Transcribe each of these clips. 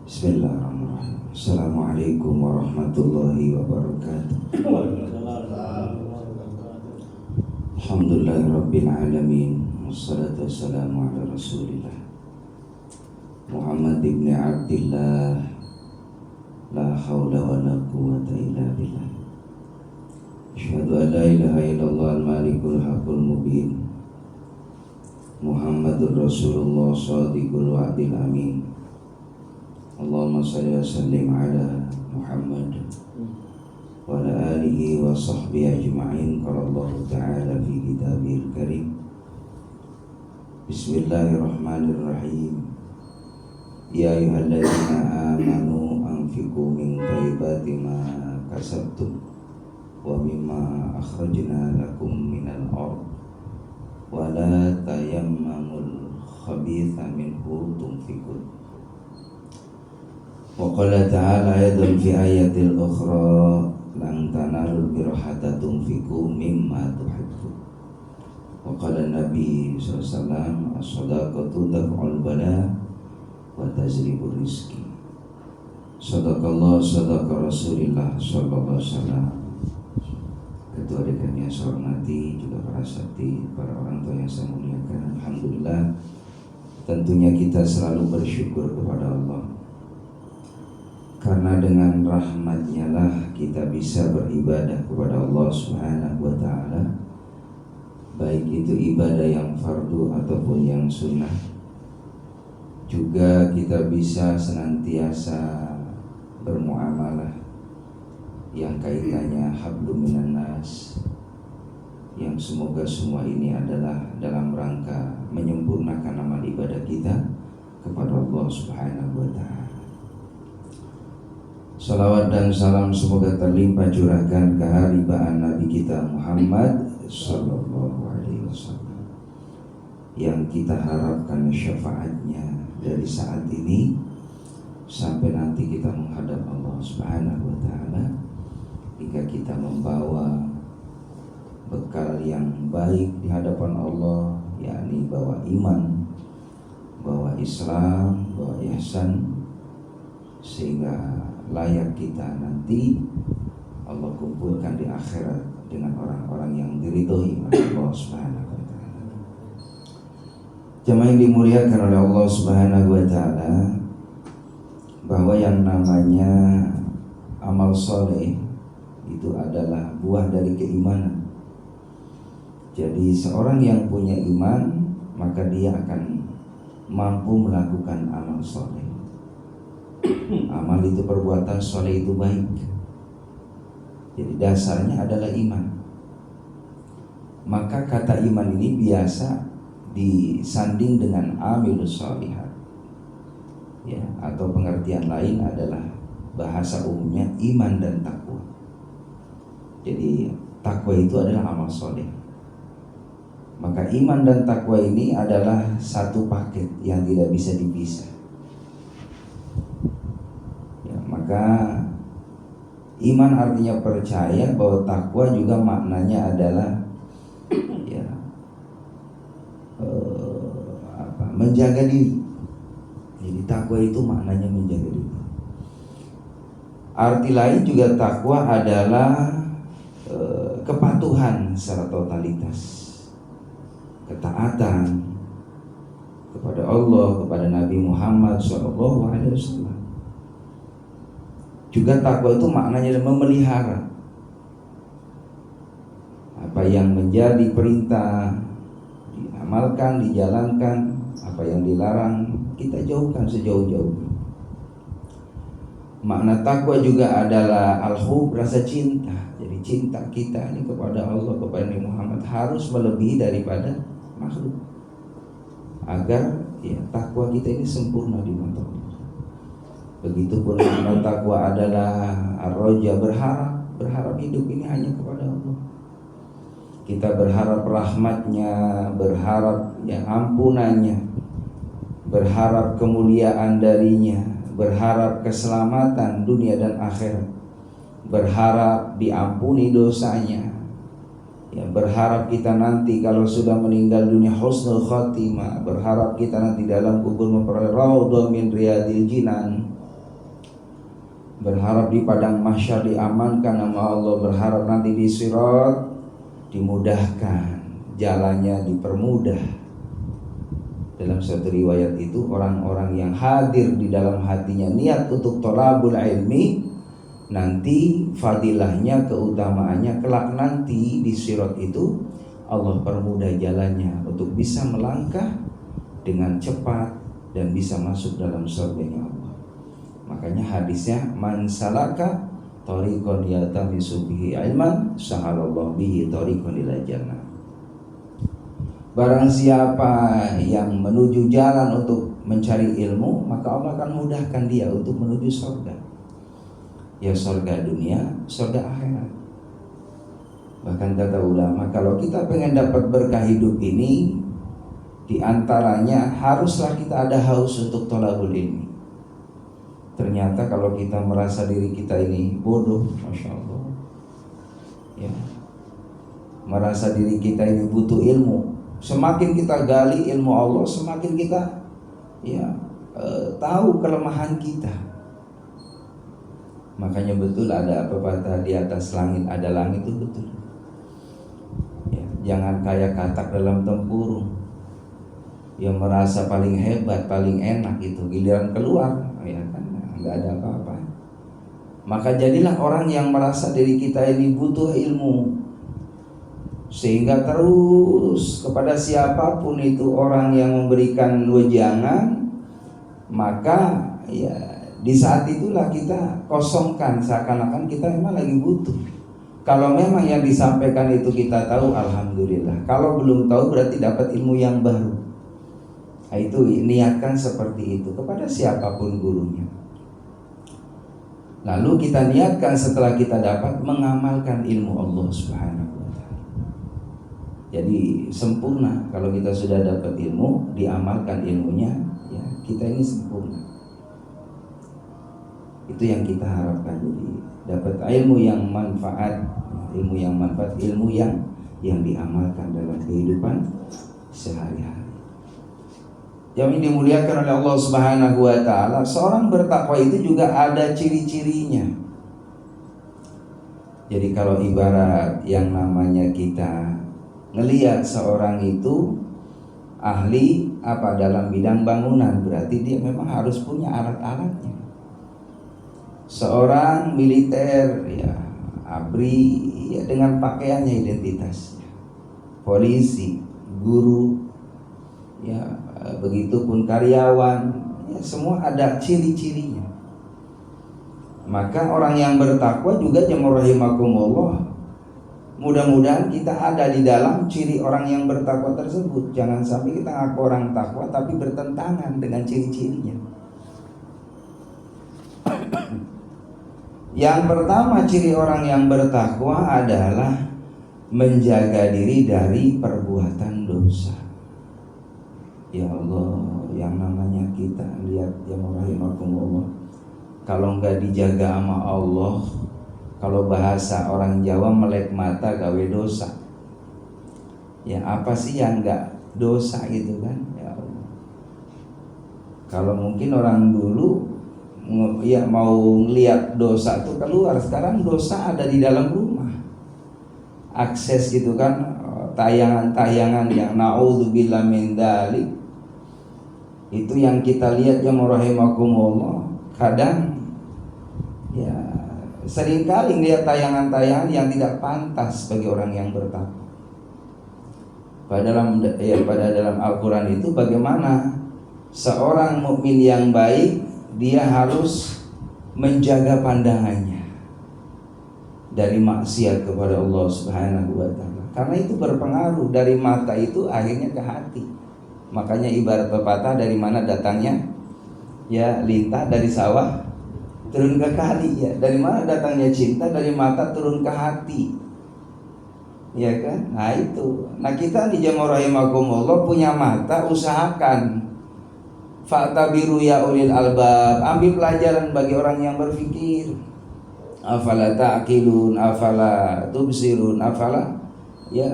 Bismillahirrahmanirrahim. Assalamualaikum warahmatullahi wabarakatuh. Alhamdulillahirabbil alamin. Wassalatu wassalamu ala Rasulillah Muhammad ibn Abdillah. La haula wa la quwwata illa billah. Asyhadu an la ilaha illallah al-malikul haqqul mubin. Muhammadur Rasulullah shadiqul wa'dil amin. Allahumma salli wa sallim ala Muhammad wa ala alihi wa sahbihi ajma'in. Qala Allah ta'ala fi kitabihil karim. Bismillahirrahmanirrahim. Ya ayyuhalladzina amanu anfiqu min thayyibati ma kasabtum wa mimma akhrajna lakum minal ardh wa la tayammamul khabitha minhu tunfiqun. Wa qala ta'ala ayatan fi ayatil ukhra lan tanalul birra hatta tunfiqu mimma tuhibbun. Wa qala Nabi sallallahu alaihi wasallam as-shadaqatu daf'ul bala wa tazribur rizqi. Sadaqallah sadaqa Rasulillah sallallahu alaihi wasallam. Ketua dekan yang saya hormati, juga para sakti, para orang tua yang saya muliakan, alhamdulillah, tentunya kita selalu bersyukur kepada Allah, karena dengan rahmatnya lah kita bisa beribadah kepada Allah Subhanahu wa ta'ala, baik itu ibadah yang fardu ataupun yang sunnah. Juga kita bisa senantiasa bermuamalah yang kaitannya hablum minan nas, yang semoga semua ini adalah dalam rangka menyempurnakan amal ibadah kita kepada Allah Subhanahu wa ta'ala. Salawat dan salam semoga terlimpah curahkan keharibaan Nabi kita Muhammad sallallahu alaihi wasallam, yang kita harapkan syafaatnya dari saat ini sampai nanti kita menghadap Allah Subhanahu wa ta'ala, jika kita membawa bekal yang baik di hadapan Allah, yakni bawa iman, bawa Islam, bawa ihsan, sehingga layak kita nanti Allah kumpulkan di akhirat dengan orang-orang yang diridhoi oleh Allah Subhanahu wa ta'ala. Jemaah yang dimuliakan oleh Allah Subhanahu wa ta'ala, bahwa yang namanya amal soleh itu adalah buah dari keimanan. Jadi seorang yang punya iman, maka dia akan mampu melakukan amal soleh. Amal itu perbuatan soleh itu baik. Jadi dasarnya adalah iman. Maka kata iman ini biasa disanding dengan amilus sholihat, ya, atau pengertian lain adalah bahasa umumnya iman dan takwa. Jadi takwa itu adalah amal soleh. Maka iman dan takwa ini adalah satu paket yang tidak bisa dipisah. Maka iman artinya percaya, bahwa takwa juga maknanya adalah menjaga diri. Jadi takwa itu maknanya menjaga diri. Arti lain juga takwa adalah kepatuhan secara totalitas, ketaatan kepada Allah, kepada Nabi Muhammad SAW. Juga takwa itu maknanya memelihara apa yang menjadi perintah, diamalkan, dijalankan. Apa yang dilarang kita jauhkan sejauh-jauhnya. Makna takwa juga adalah al-hub, rasa cinta. Jadi cinta kita ini kepada Allah, kepada Nabi Muhammad harus melebihi daripada makhluk, agar takwa kita ini sempurna di mata Allah. Begitupun makna takwa adalah ar-roja, berharap hidup ini hanya kepada Allah. Kita berharap rahmatnya, berharap ampunannya, berharap kemuliaan darinya, berharap keselamatan dunia dan akhirat, berharap diampuni dosanya, berharap kita nanti kalau sudah meninggal dunia husnul khatimah, berharap kita nanti dalam kubur memperoleh raudhah min riyadil jinan, berharap di padang mahsyar diamankan sama Allah, berharap nanti di sirat dimudahkan, jalannya dipermudah. Dalam satu riwayat itu, orang-orang yang hadir di dalam hatinya niat untuk thalabul ilmi, nanti fadilahnya, keutamaannya kelak nanti di sirat itu Allah permudah jalannya untuk bisa melangkah dengan cepat dan bisa masuk dalam surganya Allah. Makanya hadisnya, man salaka thariqan yaltamisu bihi ilman sahalallahu bihi thariqan ila jannah. Barang siapa yang menuju jalan untuk mencari ilmu, maka Allah akan mudahkan dia untuk menuju surga. Ya surga dunia, surga akhirat. Bahkan kata ulama, kalau kita pengen dapat berkah hidup ini, di antaranya haruslah kita ada haus untuk thalabul ilmi. Ternyata kalau kita merasa diri kita ini bodoh, Masya Allah, ya, merasa diri kita ini butuh ilmu, semakin kita gali ilmu Allah, semakin kita tahu kelemahan kita. Makanya betul ada pepatah, di atas langit ada langit, itu betul. Ya, jangan kayak katak dalam tempurung yang merasa paling hebat, paling enak, itu giliran keluar, ya kan, nggak ada apa-apa. Maka jadilah orang yang merasa diri kita ini butuh ilmu, sehingga terus kepada siapapun itu orang yang memberikan wejangan, maka ya di saat itulah kita kosongkan, seakan-akan kita memang lagi butuh. Kalau memang yang disampaikan itu kita tahu, alhamdulillah. Kalau belum tahu, berarti dapat ilmu yang baru. Nah, itu niatkan seperti itu kepada siapapun gurunya. Lalu kita niatkan setelah kita dapat mengamalkan ilmu Allah Subhanahu wa ta'ala. Jadi sempurna kalau kita sudah dapat ilmu, diamalkan ilmunya, ya kita ini sempurna. Itu yang kita harapkan. Jadi dapat ilmu yang manfaat, ilmu yang diamalkan dalam kehidupan sehari-hari. Yang ini dimuliakan oleh Allah Subhanahu wa ta'ala, seorang bertakwa itu juga ada ciri-cirinya. Jadi kalau ibarat yang namanya kita ngelihat seorang itu ahli dalam bidang bangunan, berarti dia memang harus punya alat-alatnya. Seorang militer, ya ABRI, ya dengan pakaiannya identitasnya. Polisi, guru, ya begitupun karyawan, ya semua ada ciri-cirinya. Maka orang yang bertakwa juga, jemaah rahimakumullah, mudah-mudahan kita ada di dalam ciri orang yang bertakwa tersebut. Jangan sampai kita ngaku orang takwa tapi bertentangan dengan ciri-cirinya. Yang pertama, ciri orang yang bertakwa adalah menjaga diri dari perbuatan dosa. Ya Allah, yang namanya kita lihat, ya rahimakumullah, kalau enggak dijaga sama Allah, kalau bahasa orang Jawa melek mata gawe dosa. Ya apa sih yang enggak dosa gitu kan? Ya Allah. Kalau mungkin orang dulu ya mau lihat dosa itu keluar, sekarang dosa ada di dalam rumah. Akses gitu kan, tayangan-tayangan yang naudzubillah min dzalik. Itu yang kita lihat, ya rahimakumullah. Kadang ya seringkali lihat tayangan-tayangan yang tidak pantas bagi orang yang bertakwa. Pada dalam Al-Quran itu bagaimana seorang mukmin yang baik, dia harus menjaga pandangannya dari maksiat kepada Allah Subhanahu wa ta'ala. Karena itu berpengaruh, dari mata itu akhirnya ke hati. Makanya ibarat pepatah, dari mana datangnya ya lintah, dari sawah turun ke kali. Ya, dari mana datangnya cinta, dari mata turun ke hati. Ya kan? Nah itu. Nah kita di jamaah rahimakumullah punya mata, usahakan fa'tabiru ya ulil albab, ambil pelajaran bagi orang yang berpikir. Afala ta'qilun, afala tubsirun, afala, ya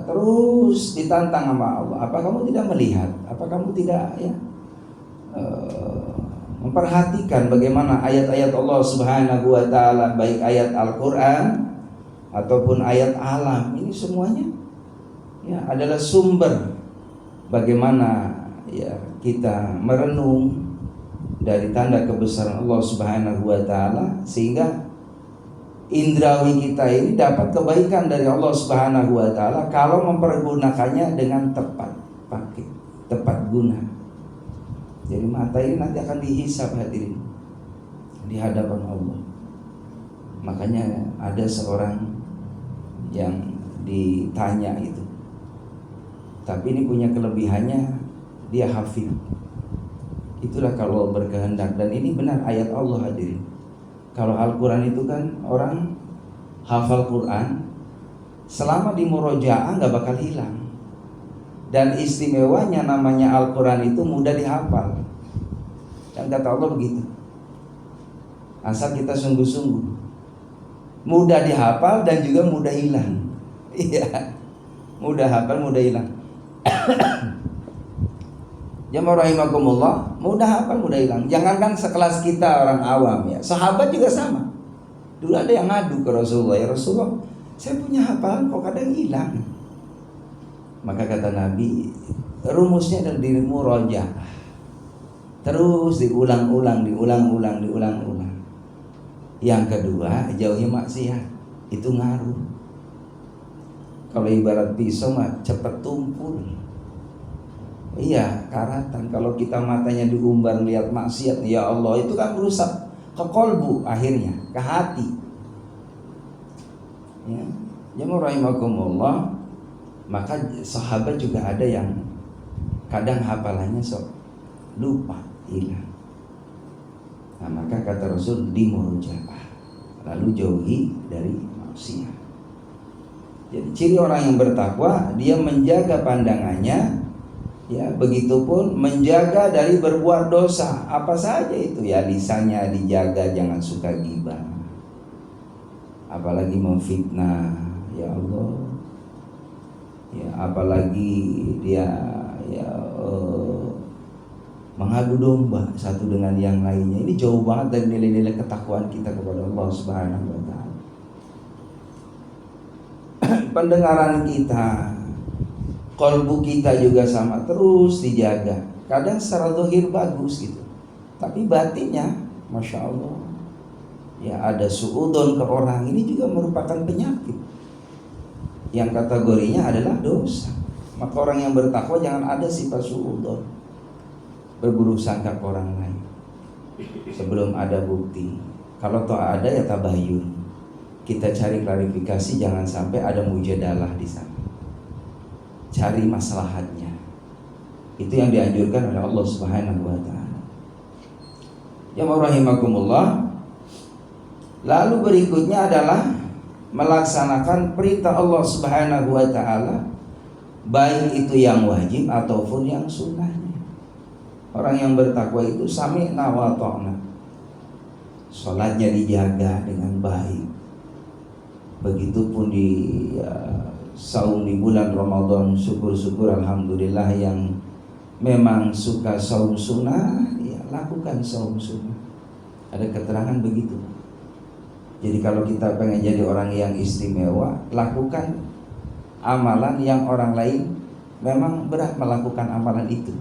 terus ditantang sama Allah. Apa kamu tidak melihat? Apa kamu tidak memperhatikan bagaimana ayat-ayat Allah Subhanahu wa taala, baik ayat Al-Qur'an ataupun ayat alam, ini semuanya ya adalah sumber bagaimana ya kita merenung dari tanda kebesaran Allah Subhanahu wa taala, sehingga indrawi kita ini dapat kebaikan dari Allah Subhanahu wa taala kalau mempergunakannya dengan tepat, tepat guna. Jadi mata ini nanti akan dihisab hadirin di hadapan Allah. Makanya ada seorang yang ditanya itu, tapi ini punya kelebihannya, dia hafid. Itulah kalau berkehendak, dan ini benar ayat Allah hadirin. Kalau Al-Quran itu kan orang hafal Quran selama di murojaah nggak bakal hilang. Dan istimewanya namanya Al-Quran itu mudah dihafal. Dan kata Allah begitu, asal kita sungguh-sungguh, mudah dihafal dan juga mudah hilang. Iya, mudah hafal, mudah hilang. Jamaah rahimakumullah, mudah hafal, mudah hilang. Jangankan sekelas kita orang awam ya, sahabat juga sama. Dulu ada yang ngadu ke Rasulullah, ya Rasulullah, saya punya hafalan kok kadang hilang. Maka kata Nabi, rumusnya adalah dirimu roja, terus diulang-ulang. Yang kedua, jauhi maksiat, itu ngaruh. Kalau ibarat pisau mah cepat tumpul. Iya, karatan. Kalau kita matanya diumbar lihat maksiat, ya Allah, itu kan merusak ke kolbu, akhirnya ke hati. Ya, jamaah rahimakumullah. Maka sahabat juga ada yang kadang hafalannya sok lupa, hilang. Nah, maka kata Rasul, dimurojaah, lalu jauhi dari maksiat. Jadi ciri orang yang bertakwa, dia menjaga pandangannya, ya, begitupun menjaga dari berbuat dosa apa saja itu, ya, lisannya dijaga, jangan suka ghibah, apalagi memfitnah, ya Allah, ya, apalagi dia ya mengadu domba satu dengan yang lainnya. Ini jauh banget dari nilai-nilai ketakwaan kita kepada Allah Subhanahu wa taala. Pendengaran kita, kolbu kita juga sama, terus dijaga. Kadang secara zahir bagus gitu, tapi batinnya Masya Allah, ya ada suudon ke orang. Ini juga merupakan penyakit yang kategorinya adalah dosa. Maka orang yang bertakwa jangan ada sifat suudon, berburuk sangka ke orang lain sebelum ada bukti. Kalau toh ada, ya tabayun, kita cari klarifikasi, jangan sampai ada mujadalah di sana. Cari maslahatnya. Itu yang dianjurkan oleh Allah Subhanahu wa taala. Ya rahimakumullah. Lalu berikutnya adalah melaksanakan perintah Allah Subhanahu wa taala, baik itu yang wajib ataupun yang sunnahnya. Orang yang bertakwa itu sami'na wa ta'na. Salatnya dijaga dengan baik. Begitupun di saum di bulan Ramadan, syukur-syukur alhamdulillah yang memang suka saum sunnah, ya lakukan saum sunnah. Ada keterangan begitu. Jadi kalau kita pengen jadi orang yang istimewa, lakukan amalan yang orang lain memang berat melakukan amalan itu.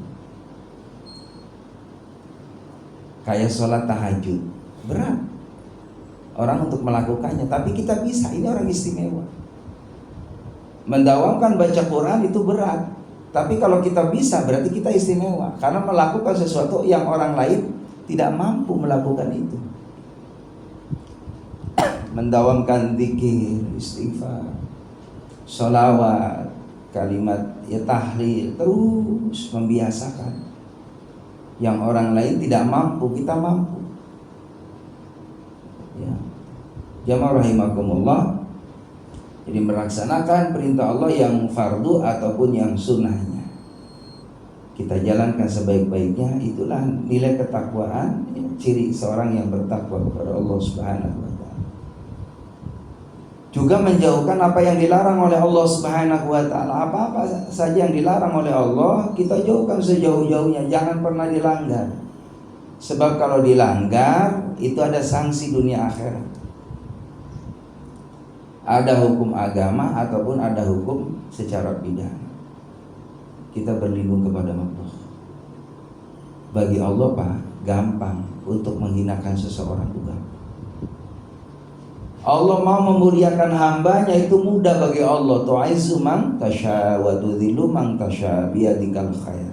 Kayak sholat tahajud, berat orang untuk melakukannya, tapi kita bisa. Ini orang istimewa. Mendawamkan baca Quran itu berat, tapi kalau kita bisa berarti kita istimewa, karena melakukan sesuatu yang orang lain tidak mampu melakukan itu. Mendawamkan zikir, istighfar, sholawat, kalimat ya tahlil, terus membiasakan. Yang orang lain tidak mampu, kita mampu. Ya, jamaah rahimakumullah. Jadi melaksanakan perintah Allah yang fardu ataupun yang sunnahnya, kita jalankan sebaik-baiknya. Itulah nilai ketakwaan, ya, ciri seorang yang bertakwa kepada Allah Subhanahu wa taala. Juga menjauhkan apa yang dilarang oleh Allah Subhanahu wa taala. Apa-apa saja yang dilarang oleh Allah, kita jauhkan sejauh-jauhnya, jangan pernah dilanggar. Sebab kalau dilanggar itu ada sanksi dunia akhirat. Ada hukum agama ataupun ada hukum secara pidana. Kita berlindung kepada Allah. Bagi Allah Pak, gampang untuk menghinakan seseorang juga. Allah mau memuliakan hambanya itu mudah bagi Allah. Tu'izzu man tasya wa tudhillu man tasya biyadikal khair.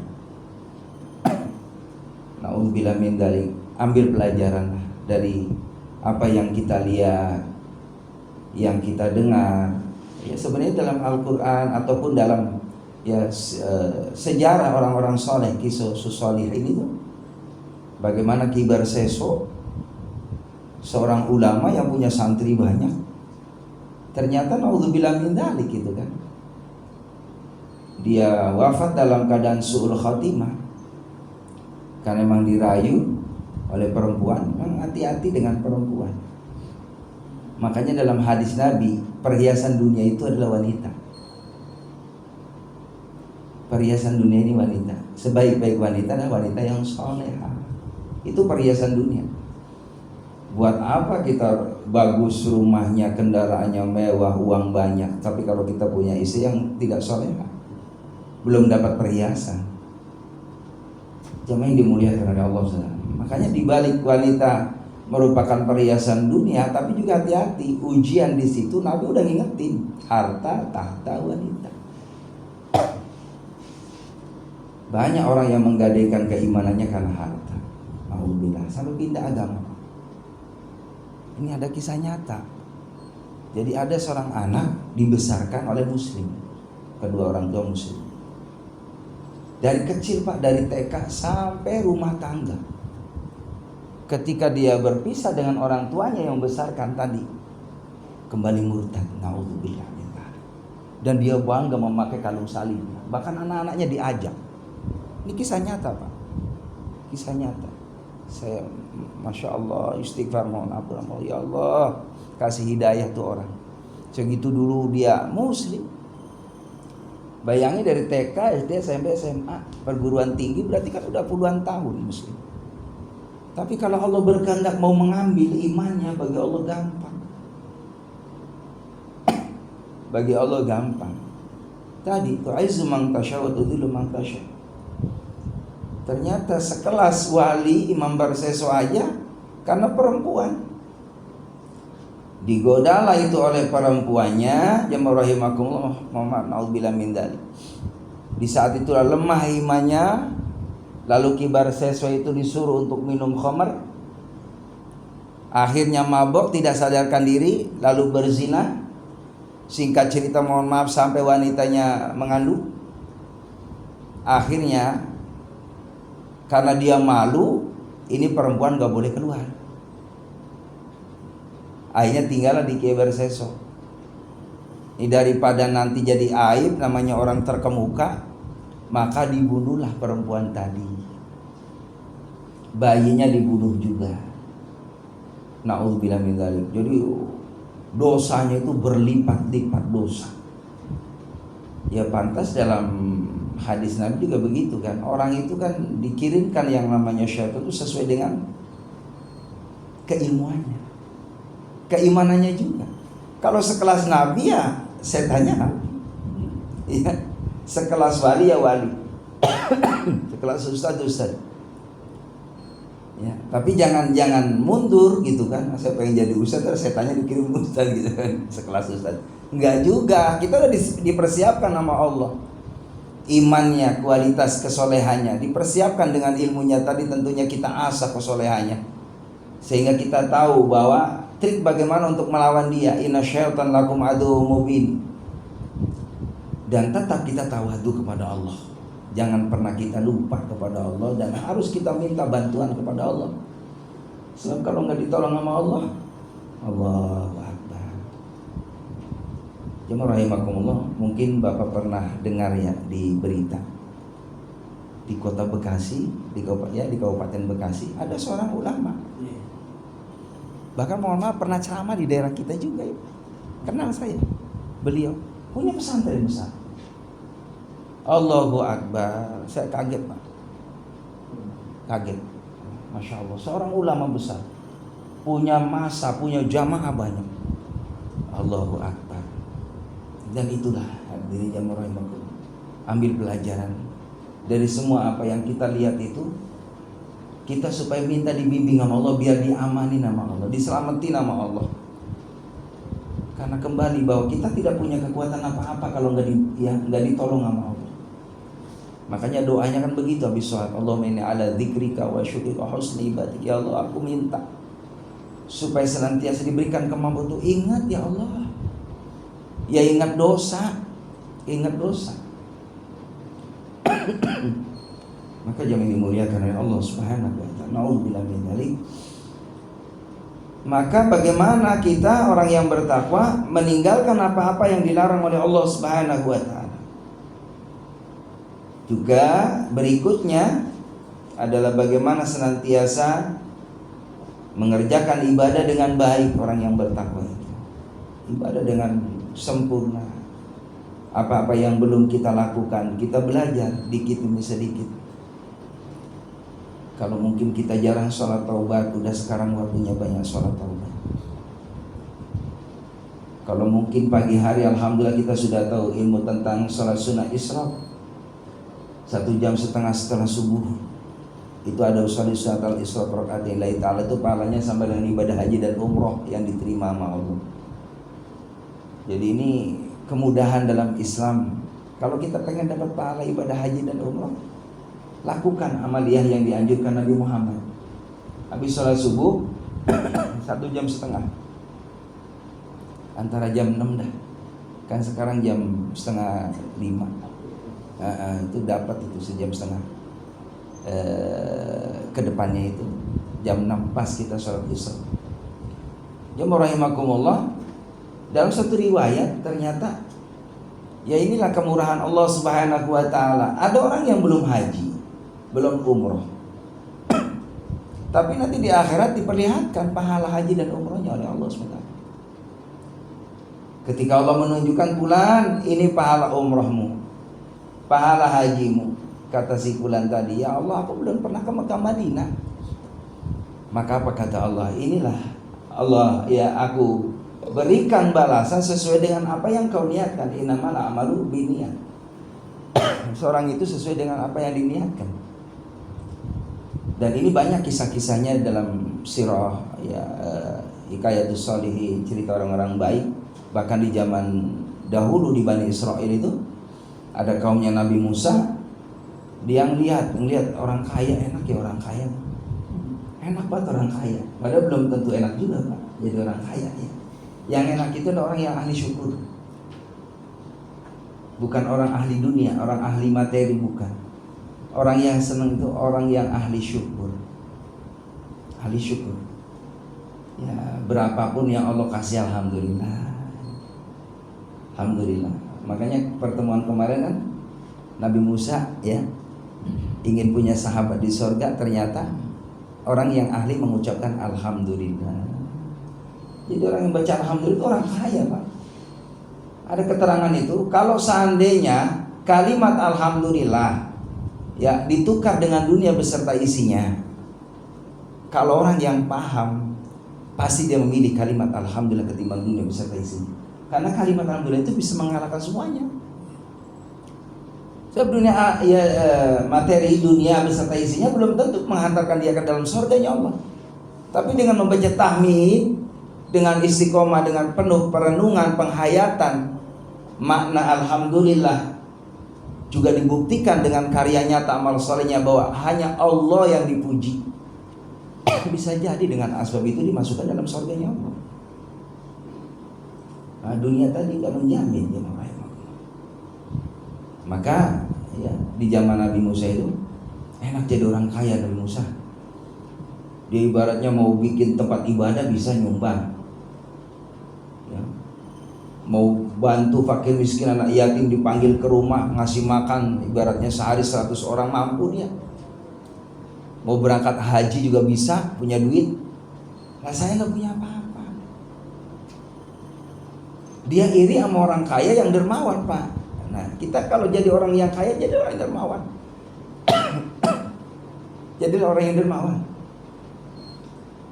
Na'udzubillah min dzalik. Ambil pelajaran dari apa yang kita lihat, yang kita dengar. Ya sebenarnya dalam Al-Qur'an ataupun dalam sejarah orang-orang soleh, kisah soleh ini tuh bagaimana kibar seso, seorang ulama yang punya santri banyak, ternyata naudzubillah min dzalik gitu kan, dia wafat dalam keadaan su'ul khatimah karena memang dirayu oleh perempuan. Memang hati-hati dengan perempuan. Makanya dalam hadis Nabi, perhiasan dunia itu adalah wanita. Perhiasan dunia ini wanita. Sebaik-baik wanita adalah wanita yang soleha. Itu perhiasan dunia. Buat apa kita bagus rumahnya, kendaraannya mewah, uang banyak, tapi kalau kita punya istri yang tidak soleha, belum dapat perhiasan. Jamaah yang dimuliakan oleh Allah SWT. Makanya dibalik wanita merupakan perhiasan dunia, tapi juga hati-hati, ujian di situ. Nabi udah ngingetin, harta tahta wanita. Banyak orang yang menggadaikan keimanannya karena harta. Alhamdulillah, sampai pindah agama. Ini ada kisah nyata. Jadi ada seorang anak dibesarkan oleh muslim, kedua orang tua muslim. Dari kecil Pak, dari TK sampai rumah tangga. Ketika dia berpisah dengan orang tuanya yang membesarkan tadi, kembali murtad. Naudzubillah. Dan dia bangga memakai kalung salib. Bahkan anak-anaknya diajak. Ini kisah nyata Pak. Kisah nyata. Saya Masya Allah istighfar, mohon ampun, ya Allah kasih hidayah tuh orang. Segitu dulu dia muslim. Bayangin dari TK, SD, SMP, SMA, perguruan tinggi, berarti kan udah puluhan tahun muslim. Tapi kalau Allah berkehendak mau mengambil imannya, bagi Allah gampang. Bagi Allah gampang. Tadi tu'izzu man tasya wa tudhillu man tasya. Ternyata sekelas wali Imam Barseso aja karena perempuan. Digodalah itu oleh perempuannya, jamaah rahimakumullah, Muhammad naudzubillah min dzalik. Di saat itulah lemah imannya, lalu Ki Barseso itu disuruh untuk minum khamar. Akhirnya mabok, tidak sadarkan diri, lalu berzina. Singkat cerita, mohon maaf, sampai wanitanya mengandung. Akhirnya karena dia malu, ini perempuan gak boleh keluar. Akhirnya tinggallah di Ki Barseso. Ini daripada nanti jadi aib, namanya orang terkemuka, maka dibunuhlah perempuan tadi. Bayinya dibunuh juga. Na'udzubillah min dzalik. Jadi dosanya itu berlipat-lipat dosa. Ya pantas dalam hadis Nabi juga begitu kan. Orang itu kan dikirimkan yang namanya syaitan itu sesuai dengan keilmuannya, keimanannya juga. Kalau sekelas Nabi ya setannya Nabi. Ya, sekelas wali ya wali. Sekelas ustaz. Ya, tapi jangan mundur gitu kan. Saya pengen jadi ustaz, terus setannya dikirim ustaz gitu kan. Sekelas ustaz. Enggak juga. Kita udah dipersiapkan sama Allah. Imannya, kualitas kesolehannya dipersiapkan dengan ilmunya tadi, tentunya kita asah kesolehannya sehingga kita tahu bahwa trik bagaimana untuk melawan dia. Inna syaitan lakum aduwwum mubin. Dan tetap kita tawadu kepada Allah. Jangan pernah kita lupa kepada Allah, dan harus kita minta bantuan kepada Allah. Sebab kalau nggak ditolong sama Allah, Allahu Akbar. Jemaah rahimakumullah, mungkin Bapak pernah dengar ya di berita di kota Bekasi, di Kabupaten Bekasi ada seorang ulama. Bahkan mohon maaf pernah ceramah di daerah kita juga ya. Kenal saya. Beliau punya pesantren besar. Allahu Akbar. Saya kaget Pak. Kaget. Masya Allah, seorang ulama besar, punya masa, punya jamaah banyak. Allahu Akbar. Dan itulah hadirin jamaah rahimakumullah, ambil pelajaran dari semua apa yang kita lihat itu, kita supaya minta dibimbing sama Allah, biar diamani nama Allah, diselamati nama Allah. Karena kembali bahwa kita tidak punya kekuatan apa-apa kalau nggak ditolong sama Allah. Makanya doanya kan begitu habis sholat, Allahumma inni ala dzikrika wa syukrika wa husni ibadah. Ya Allah, aku minta supaya senantiasa diberikan kemampuan untuk ingat ya Allah. Ya ingat dosa, ingat dosa. Maka jangan dimuliakan oleh Allah Subhanahu wa taala. Nauzubillah min dzalik. Maka bagaimana kita orang yang bertakwa meninggalkan apa-apa yang dilarang oleh Allah Subhanahu wa taala. Juga berikutnya adalah bagaimana senantiasa mengerjakan ibadah dengan baik orang yang bertakwa itu. Ibadah dengan sempurna. Apa-apa yang belum kita lakukan, kita belajar dikit demi sedikit. Kalau mungkin kita jarang sholat taubat, udah sekarang waktunya banyak sholat taubat. Kalau mungkin pagi hari alhamdulillah kita sudah tahu ilmu tentang sholat sunnah Isra. 1,5 jam setelah subuh itu ada usul sunnat al-Isra rakaatillahi ta'ala, itu pahalanya sama dengan ibadah haji dan umroh yang diterima sama Allah. Jadi ini kemudahan dalam Islam. Kalau kita pengen dapat pahala ibadah haji dan umroh, lakukan amaliyah yang dianjurkan Nabi Muhammad. Habis sholat subuh 1,5 jam, antara jam 6 dah, kan sekarang jam 4:30. Itu dapat itu 1,5 jam. Kedepannya itu jam 6 pas kita sholat isya. Jamaah rahimakumullah, dalam satu riwayat ternyata ya inilah kemurahan Allah Subhanahu wa taala. Ada orang yang belum haji, belum umroh, tapi nanti di akhirat diperlihatkan pahala haji dan umrohnya oleh Allah SWT. Ketika Allah menunjukkan fulan, ini pahala umrohmu, pahala hajimu. Kata si fulan tadi, ya Allah, aku belum pernah ke Mekah Madinah. Maka apa kata Allah? Inilah Allah, ya aku berikan balasan sesuai dengan apa yang kau niatkan. Innamal a'malu binniyat. Seorang itu sesuai dengan apa yang diniatkan. Dan ini banyak kisah-kisahnya dalam sirah ya, Hikayatus Shalihin, cerita orang-orang baik. Bahkan di zaman dahulu di Bani Israel itu ada kaumnya Nabi Musa, dia ngelihat orang kaya, enak ya orang kaya, enak banget orang kaya. Padahal belum tentu enak juga Pak jadi orang kaya ya. Yang enak itu adalah orang yang ahli syukur, bukan orang ahli dunia, orang ahli materi, bukan. Orang yang senang itu orang yang ahli syukur. Ahli syukur. Ya, berapapun yang Allah kasih alhamdulillah. Alhamdulillah. Makanya pertemuan kemarin kan Nabi Musa ya ingin punya sahabat di surga, ternyata orang yang ahli mengucapkan alhamdulillah. Jadi orang yang baca alhamdulillah itu orang kaya Pak. Ada keterangan itu, kalau seandainya kalimat alhamdulillah ya ditukar dengan dunia beserta isinya, kalau orang yang paham pasti dia memilih kalimat alhamdulillah ketimbang dunia beserta isinya. Karena kalimat alhamdulillah itu bisa mengalahkan semuanya. Sebab dunia ya, materi dunia beserta isinya belum tentu menghantarkan dia ke dalam surganya Allah. Tapi dengan membaca tahmid, dengan istiqomah, dengan penuh perenungan, penghayatan makna alhamdulillah, juga dibuktikan dengan karya nyata amal solehnya bahwa hanya Allah yang dipuji, bisa jadi dengan asbab itu dimasukkan dalam surganya Allah. Nah, dunia tadi nggak menjamin ya. Maka ya di zaman Nabi Musa itu enak jadi orang kaya. Nabi Musa dia ibaratnya mau bikin tempat ibadah bisa nyumbang ya. Mau bantu fakir miskin anak yatim dipanggil ke rumah ngasih makan ibaratnya sehari 100 orang mampu dia. Mau berangkat haji juga bisa, punya duit. Nah saya nggak punya apa-apa. Dia iri sama orang kaya yang dermawan Pak. Nah kita kalau jadi orang yang kaya jadi orang yang dermawan. Jadi orang yang dermawan.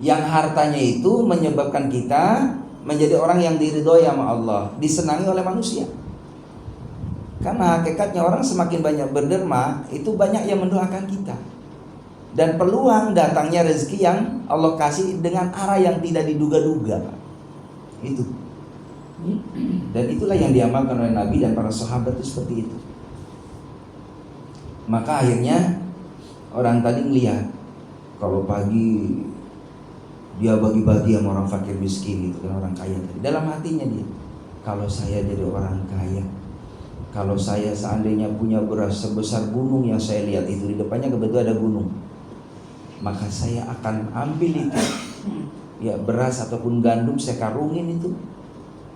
Yang hartanya itu menyebabkan kita menjadi orang yang diridhoi sama Allah, disenangi oleh manusia. Karena hakikatnya orang semakin banyak berderma, itu banyak yang mendoakan kita. Dan peluang datangnya rezeki yang Allah kasih dengan arah yang tidak diduga-duga. Itu. Dan itulah yang diamalkan oleh Nabi dan para sahabat itu seperti itu. Maka akhirnya orang tadi melihat kalau pagi dia bagi-bagi sama orang fakir miskin itu kan, orang kaya. Dalam hatinya dia, kalau saya jadi orang kaya, kalau saya seandainya punya beras sebesar gunung yang saya lihat itu, di depannya kebetulan ada gunung, maka saya akan ambil itu, ya beras ataupun gandum, saya karungin itu.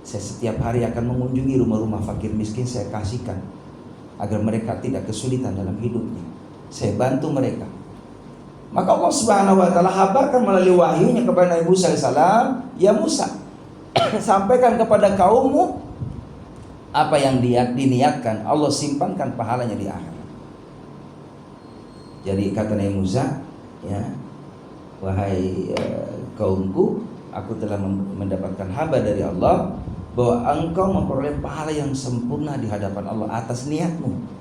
Saya setiap hari akan mengunjungi rumah-rumah fakir miskin, saya kasihkan agar mereka tidak kesulitan dalam hidupnya. Saya bantu mereka. Maka Allah Subhanahu wa taala habarkan melalui wahyunya kepada Nabi Musa alaihissalam, ya Musa, sampaikan kepada kaummu apa yang diniatkan, Allah simpankan pahalanya di akhirat. Jadi kata Nabi Musa, ya, wahai kaumku, aku telah mendapatkan kabar dari Allah bahwa engkau memperoleh pahala yang sempurna di hadapan Allah atas niatmu.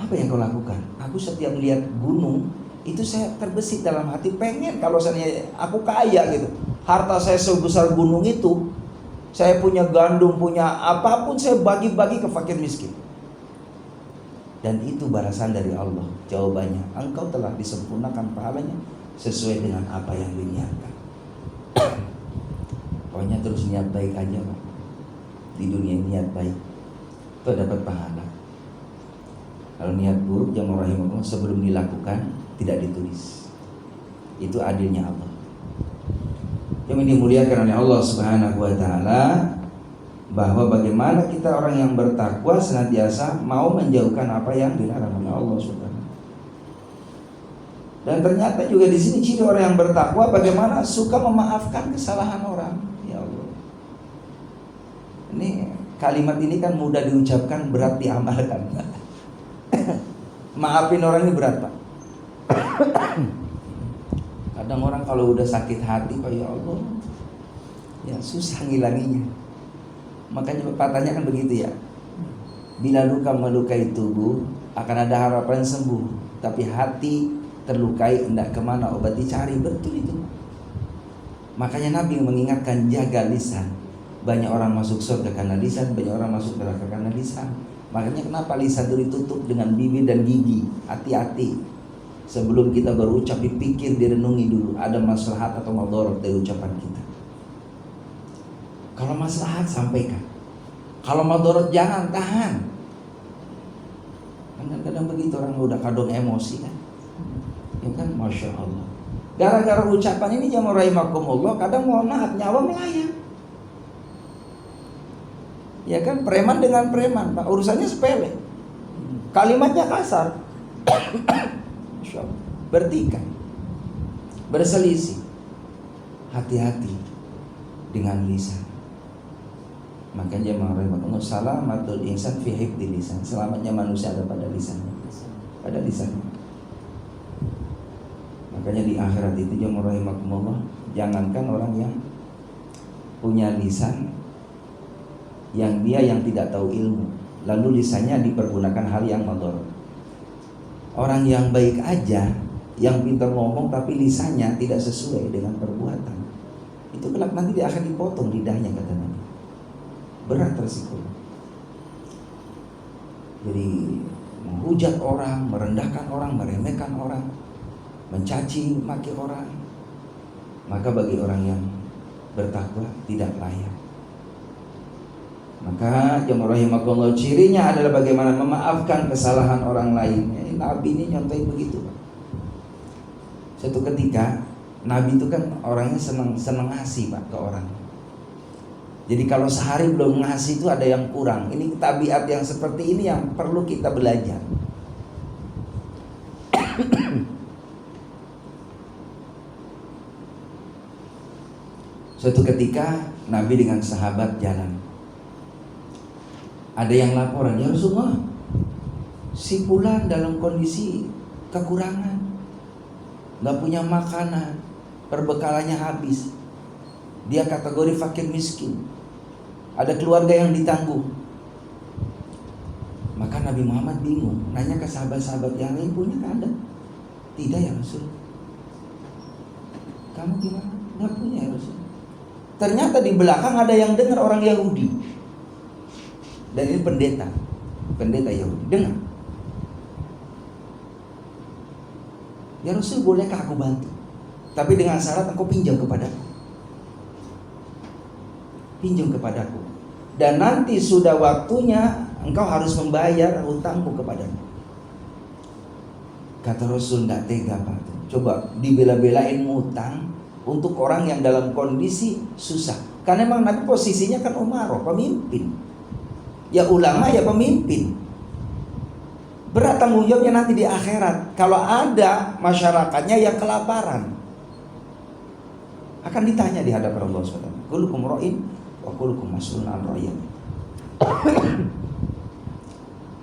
Apa yang kau lakukan? Aku setiap melihat gunung itu saya terbesit dalam hati, pengen kalau saya aku kaya gitu, harta saya sebesar gunung itu, saya punya gandum, punya apapun, saya bagi-bagi ke fakir miskin. Dan itu balasan dari Allah. Jawabannya, engkau telah disempurnakan pahalanya sesuai dengan apa yang diniatkan. Pokoknya terus niat baik aja, Pak. Di dunia niat baik itu dapat pahala. Kalau niat buruk, jamaah rahimahullah, sebelum dilakukan tidak ditulis. Itu adilnya Allah. Yang dimuliakan oleh Allah Subhanahu wa taala, bahwa bagaimana kita orang yang bertakwa senantiasa mau menjauhkan apa yang dilarang oleh Allah Subhanahu. Dan ternyata juga di sini ciri orang yang bertakwa bagaimana suka memaafkan kesalahan orang. Ya Allah. Ini kalimat ini kan mudah diucapkan, berat diamalkan. Maafin orang ini berat, Pak. Kadang orang kalau udah sakit hati, oh ya Allah, ya susah ngilanginya. Makanya pepatahnya kan begitu ya, bila luka melukai tubuh akan ada harapan sembuh, tapi hati terlukai hendak kemana obat dicari. Betul itu. Makanya Nabi mengingatkan, jaga lisan. Banyak orang masuk surga karena lisan, banyak orang masuk neraka karena lisan. Makanya kenapa lisan itu ditutup dengan bibir dan gigi. Hati-hati, sebelum kita berucap dipikir, direnungi dulu, ada maslahat atau madarat dari ucapan kita. Kalau maslahat sampaikan, kalau madarat jangan, tahan. Kadang-kadang begitu orang udah kadung emosi kan, ya kan, masya Allah. Gara-gara ucapan ini jamaah rahimakumullah, kadang mohon maaf nyawa melayang. Ya kan, preman dengan preman, Pak, urusannya sepele, kalimatnya kasar, bertikai, berselisih. Hati-hati dengan lisan. Makanya jemaah salamatul insan fi hifdzi lisan. Selamatnya manusia ada pada lisannya, pada lisannya. Makanya di akhirat itu jemaah rahimakumullah, jangankan orang yang punya lisan yang tidak tahu ilmu, lalu lisannya dipergunakan hal yang mador. Orang yang baik aja, yang pintar ngomong tapi lisannya tidak sesuai dengan perbuatan, itu kelak nanti dia akan dipotong lidahnya, kata Nabi. Berat resiko. Jadi menghujat orang, merendahkan orang, meremehkan orang, mencaci maki orang, maka bagi orang yang bertakwa tidak layak. Maka jemaah rahimakumullah, cirinya adalah bagaimana memaafkan kesalahan orang lain. Nabi ini nyontohin begitu, Pak. Suatu ketika Nabi itu kan orangnya senang ngasih, Pak, ke orang. Jadi kalau sehari belum ngasih itu ada yang kurang. Ini tabiat yang seperti ini yang perlu kita belajar. Suatu ketika Nabi dengan sahabat jalan. Ada yang laporan, ya Rasulullah, si fulan dalam kondisi kekurangan. nggak punya makanan, perbekalannya habis. Dia kategori fakir miskin. Ada keluarga yang ditanggung. Maka Nabi Muhammad bingung, nanya ke sahabat-sahabat yang lain, punya nggak ada? Tidak ya Rasul. Kamu gimana? Nggak punya ya Rasul. Ternyata di belakang ada yang dengar orang Yahudi. Dan ini pendeta Yahudi. Dengar. Ya Rasul, bolehkah aku bantu? Tapi dengan syarat engkau pinjam kepadaku. Pinjam kepadaku. Dan nanti sudah waktunya engkau harus membayar hutangmu kepadaku. Kata Rasul, tidak tega Pak. Coba dibela-belain ngutang untuk orang yang dalam kondisi susah. Karena memang Nabi posisinya kan umarah, pemimpin. Ya ulama ya pemimpin. Berat tanggung jawabnya nanti di akhirat. Kalau ada masyarakatnya yang kelaparan, akan ditanya di hadapan Allah SWT. Kullukum ra'in wa kullukum mas'ulun an ra'iyati.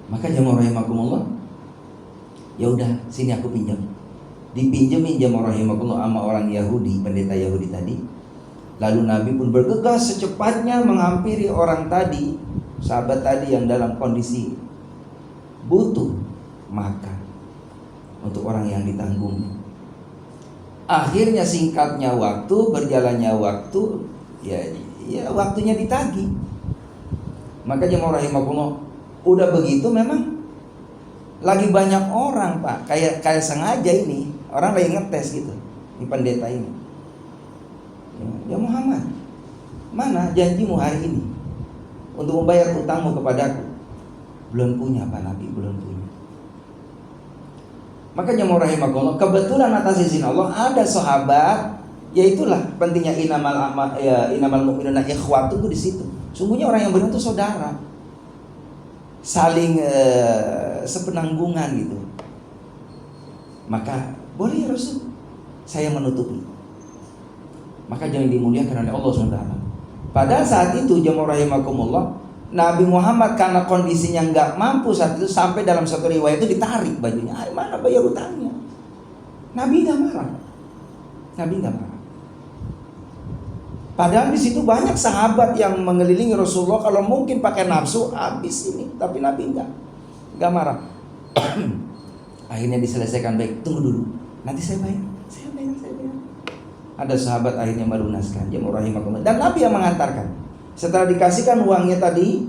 Maka jamaah rahimakumullah, ya udah sini aku pinjam. Dipinjemin jamaah rahimakumullah sama orang Yahudi, pendeta Yahudi tadi. Lalu Nabi pun bergegas secepatnya menghampiri orang tadi, sahabat tadi yang dalam kondisi butuh makan untuk orang yang ditanggungnya. Akhirnya singkatnya waktu, berjalannya waktu, ya waktunya ditagih. Maka jemaah rahimakumullah, udah begitu memang lagi banyak orang Pak, kayak sengaja ini orang lagi ngetes gitu, di pendeta ini. Ya Muhammad, mana janjimu hari ini untuk membayar hutangmu kepadaku? Belum punya Pak Nabi, belum punya. Maka jemaah rahimakumullah, kebetulan atas izin Allah ada sahabat, yaitulah pentingnya inamal mu'minuna ikhwatu itu di situ. Sungguhnya orang yang beriman itu saudara, saling sepenanggungan gitu. Maka boleh ya Rasul, saya menutupi. Maka jangan dimuliakan oleh Allah SWT. Pada saat itu jemaah rahimakumullah, Nabi Muhammad karena kondisinya nggak mampu saat itu, sampai dalam satu riwayat itu ditarik bajunya. Mana bayar hutangnya? Nabi nggak marah. Padahal di situ banyak sahabat yang mengelilingi Rasulullah. Kalau mungkin pakai nafsu habis ini, tapi Nabi nggak marah. Akhirnya diselesaikan baik. Tunggu dulu, nanti saya bayar. Ada sahabat akhirnya melunaskan. Jemaah rahimakumullah. Dan Nabi yang mengantarkan. Setelah dikasihkan uangnya tadi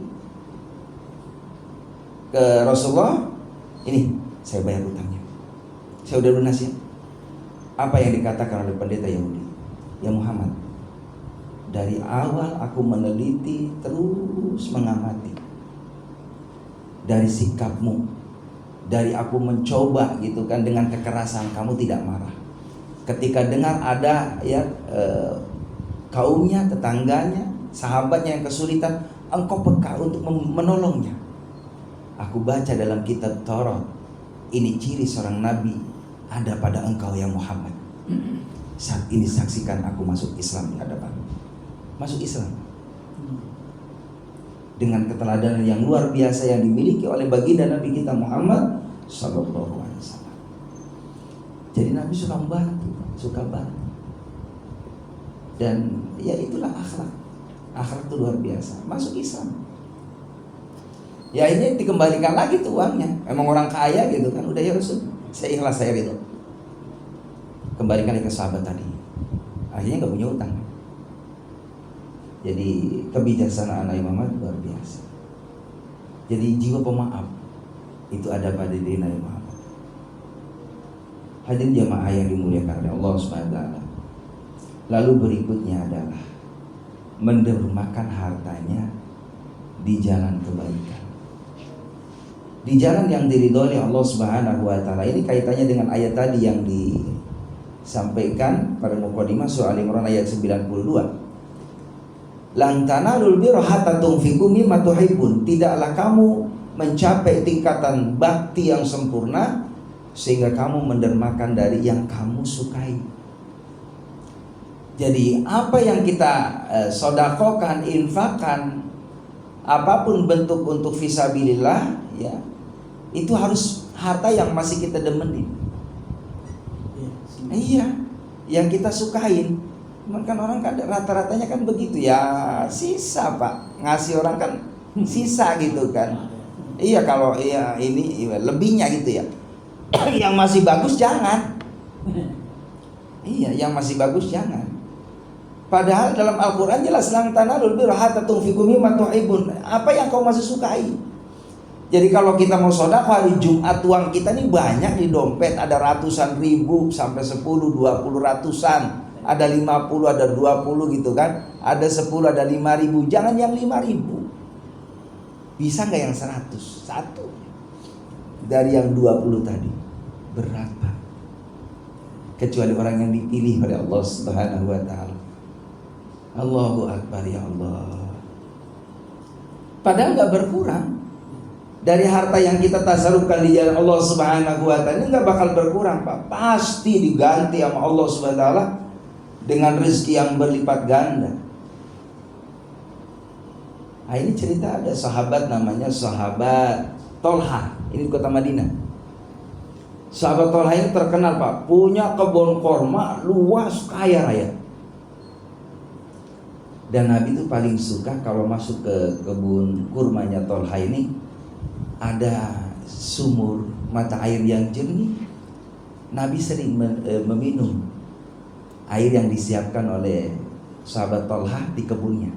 ke Rasulullah, ini saya bayar hutangnya, saya udah lunas ya. Apa yang dikatakan oleh pendeta Yahudi? Ya Muhammad, dari awal aku meneliti, terus mengamati dari sikapmu, dari aku mencoba gitu kan, dengan kekerasan kamu tidak marah. Ketika dengar ada kaumnya, tetangganya, sahabatnya yang kesulitan, engkau peka untuk menolongnya. Aku baca dalam kitab Taurat, ini ciri seorang nabi ada pada engkau ya Muhammad. Saat ini saksikan aku masuk Islam di hadapanmu. Masuk Islam dengan keteladanan yang luar biasa yang dimiliki oleh baginda Nabi kita Muhammad Sallallahu Alaihi Wasallam. Jadi Nabi suka bantu, dan ya itulah akhlak itu luar biasa. Masuk Islam, ya ini dikembalikan lagi tuh uangnya. Emang orang kaya gitu kan, udah ya Rasul, saya ikhlas, saya gitu. Kembalikan ke sahabat tadi. Akhirnya nggak punya utang. Jadi kebijaksanaan Nabi Muhammad luar biasa. Jadi jiwa pemaaf itu ada pada diri Nabi Muhammad. Hadirin jamaah yang dimuliakan oleh Allah Subhanahu wa taala. Lalu berikutnya adalah mendermakan hartanya di jalan kebaikan, di jalan yang diridhoi oleh Allah Subhanahu wa taala. Ini kaitannya dengan ayat tadi yang disampaikan pada mukadimah surah Al-Imran ayat 92. Lan tanalul birra hatta tunfiqu mimma tuhibbun. Tidaklah kamu mencapai tingkatan bakti yang sempurna sehingga kamu mendermakan dari yang kamu sukai. Jadi apa yang kita sodakokan, infakkan, apapun bentuk untuk fisabilillah, ya itu harus harta yang masih kita demenin. Iya, yang kita sukain. Cuman kan orang kan rata-ratanya kan begitu ya, sisa Pak, ngasih orang kan sisa gitu kan. Iya, kalau iya ini iya, lebihnya gitu ya. Yang masih bagus jangan. Iya, yang masih bagus jangan. Padahal dalam Al-Quran jelas lang tanalul birra hatta tunfiqu mimma tuhibbun. Apa yang kau masih sukai. Jadi kalau kita mau sedekah hari Jumat, uang kita nih banyak di dompet, ada ratusan ribu sampai 10, 20 ratusan, ada 50, ada 20 gitu kan. Ada 10, ada 5.000. Jangan yang 5.000. Bisa nggak yang 100? Satu dari yang 20 tadi. Berat Pak. Kecuali orang yang dipilih oleh Allah Subhanahu wa taala. Allahu Akbar, ya Allah. Padahal nggak berkurang. Dari harta yang kita tasarufkan di jalan Allah Subhanahu wa taala ini nggak bakal berkurang Pak. Pasti diganti sama Allah Subhanahu wa taala dengan rezeki yang berlipat ganda. Nah, ini cerita ada sahabat namanya sahabat Tolha, ini di kota Madinah. Sahabat Tolha ini terkenal Pak, punya kebun korma luas kaya raya. Dan Nabi itu paling suka kalau masuk ke kebun kurmanya Tolha ini ada sumur mata air yang jernih. Nabi sering meminum air yang disiapkan oleh sahabat Tolha di kebunnya.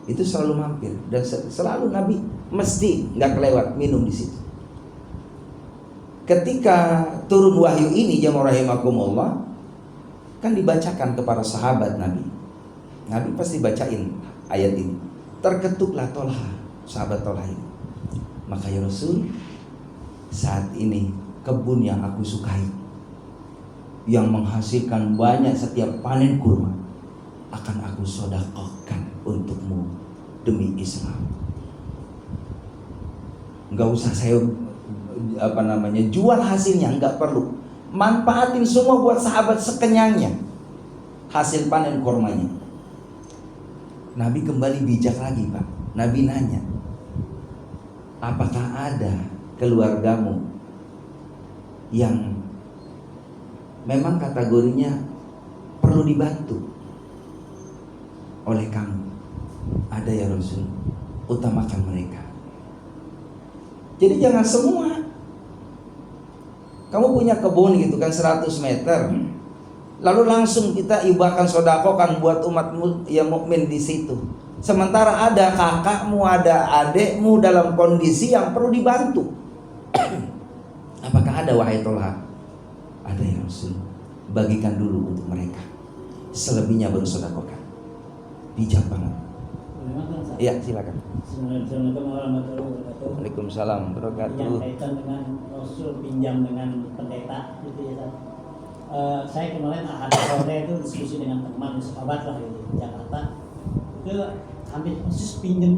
Itu selalu mampir dan selalu Nabi mesti nggak kelewat minum di situ. Ketika turun wahyu ini jamaah rahimakumullah, kan dibacakan kepada sahabat Nabi. Nabi pasti bacain ayat ini. Terketuklah Tolha, sahabat Tolha ini. Maka ya Rasul, saat ini kebun yang aku sukai, yang menghasilkan banyak setiap panen kurma, akan aku sedekahkan untukmu demi Islam. Enggak usah saya jual hasilnya, enggak perlu. Manfaatin semua buat sahabat sekenyangnya hasil panen kurmanya. Nabi kembali bijak lagi Pak. Nabi nanya, apakah ada keluargamu yang memang kategorinya perlu dibantu oleh kamu? Ada ya Rasul, utamakan mereka. Jadi jangan semua. Kamu punya kebun gitu kan 100 meter, lalu langsung kita ibakan sodakokan buat umatmu yang mukmin di situ. Sementara ada kakakmu, ada adekmu dalam kondisi yang perlu dibantu. Apakah ada wahai Tolha? Ada ya Rasul. Bagikan dulu untuk mereka. Selebihnya baru sodakokan. Bijak banget. Iya silakan. Assalamualaikum warahmatullahi wabarakatuh. Waalaikumsalam warahmatullahi wabarakatuh. Yang kaitan dengan Rasul pinjam dengan pendeta gitu ya. Saya kemarin ada sore itu diskusi dengan teman sahabat lah di Jakarta. Itu hampir persis pinjam